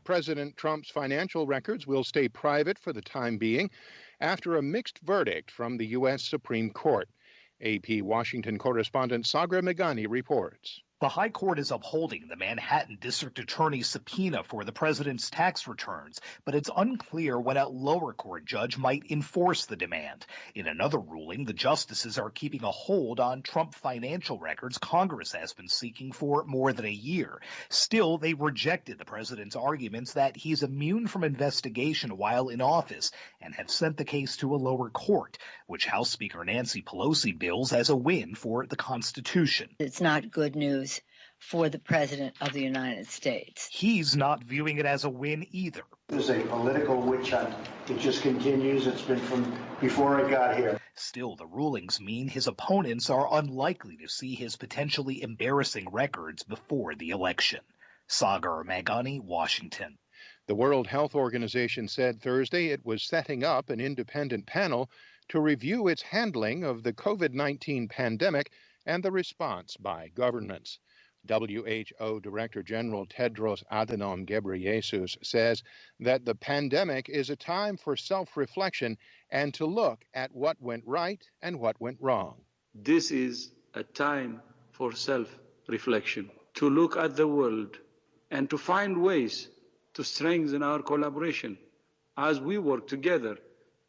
President Trump's financial records will stay private for the time being after a mixed verdict from the U.S. Supreme Court. AP Washington correspondent Sagar Meghani reports. The High Court is upholding the Manhattan District Attorney's subpoena for the president's tax returns, but it's unclear when a lower court judge might enforce the demand. In another ruling, the justices are keeping a hold on Trump financial records Congress has been seeking for more than a year. Still, they rejected the president's arguments that he's immune from investigation while in office and have sent the case to a lower court, which House Speaker Nancy Pelosi bills as a win for the Constitution. It's not good news for the President of the United States. He's not viewing it as a win either. This is a political witch hunt. It just continues. It's been from before I got here. Still, the rulings mean his opponents are unlikely to see his potentially embarrassing records before the election. Sagar Meghani, Washington. The World Health Organization said Thursday it was setting up an independent panel to review its handling of the COVID-19 pandemic and the response by governments. WHO Director General Tedros Adhanom Ghebreyesus says that the pandemic is a time for self-reflection and to look at what went right and what went wrong. This is a time for self-reflection, to look at the world and to find ways to strengthen our collaboration as we work together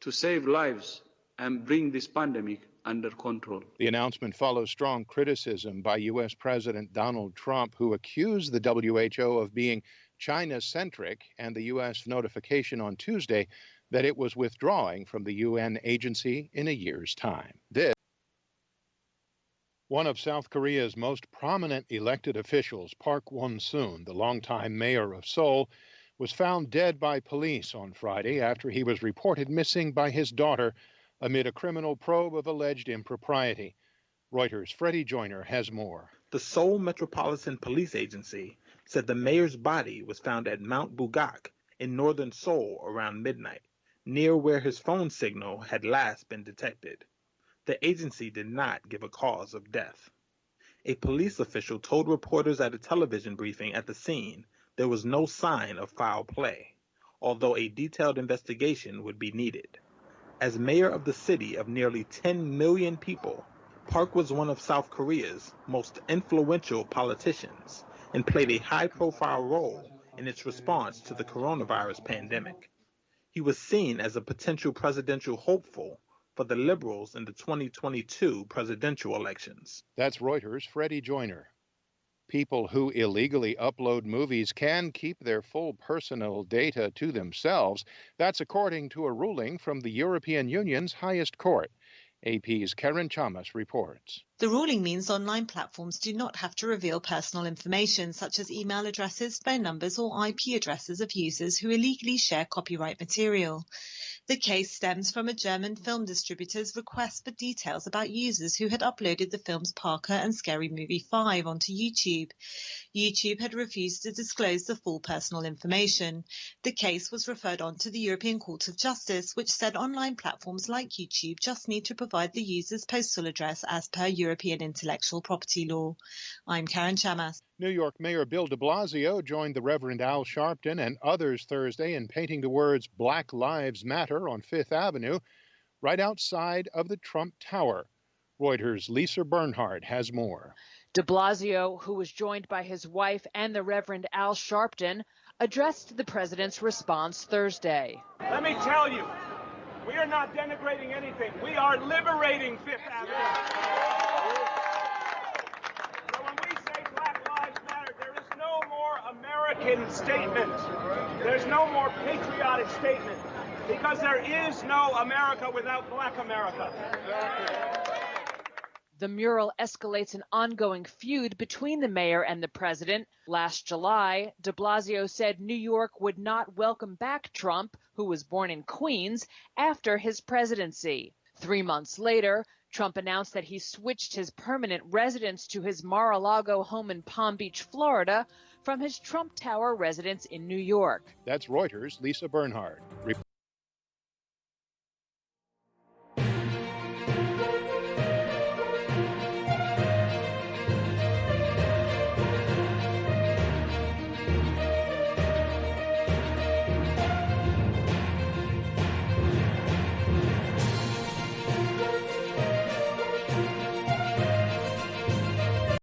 to save lives and bring this pandemic under control. The announcement follows strong criticism by U.S. President Donald Trump, who accused the WHO of being China-centric, and the U.S. notification on Tuesday that it was withdrawing from the UN agency in a year's time. One of South Korea's most prominent elected officials, Park Won-soon, the longtime mayor of Seoul, was found dead by police on Friday after he was reported missing by his daughter amid a criminal probe of alleged impropriety. Reuters' Freddie Joyner has more. The Seoul Metropolitan Police Agency said the mayor's body was found at Mount Bugak in northern Seoul around midnight, near where his phone signal had last been detected. The agency did not give a cause of death. A police official told reporters at a television briefing at the scene there was no sign of foul play, although a detailed investigation would be needed. As mayor of the city of nearly 10 million people, Park was one of South Korea's most influential politicians and played a high-profile role in its response to the coronavirus pandemic. He was seen as a potential presidential hopeful for the Liberals in the 2022 presidential elections. That's Reuters' Freddie Joyner. People who illegally upload movies can keep their full personal data to themselves. That's according to a ruling from the European Union's highest court. AP's Karen Chamas reports. The ruling means online platforms do not have to reveal personal information such as email addresses, phone numbers, or IP addresses of users who illegally share copyright material. The case stems from a German film distributor's request for details about users who had uploaded the films Parker and Scary Movie 5 onto YouTube. YouTube had refused to disclose the full personal information. The case was referred on to the European Court of Justice, which said online platforms like YouTube just need to provide the user's postal address as per European intellectual property law. I'm Karen Chamas. New York Mayor Bill de Blasio joined the Reverend Al Sharpton and others Thursday in painting the words Black Lives Matter on Fifth Avenue right outside of the Trump Tower. Reuters' Lisa Bernhardt has more. De Blasio, who was joined by his wife and the Reverend Al Sharpton, addressed the president's response Thursday. Let me tell you, we are not denigrating anything. We are liberating Fifth Avenue. So when we say Black Lives Matter, there is no more American statement. There's no more patriotic statement, because there is no America without Black America. The mural escalates an ongoing feud between the mayor and the president. Last July, de Blasio said New York would not welcome back Trump, who was born in Queens, after his presidency. 3 months later, Trump announced that he switched his permanent residence to his Mar-a-Lago home in Palm Beach, Florida, from his Trump Tower residence in New York. That's Reuters' Lisa Bernhardt.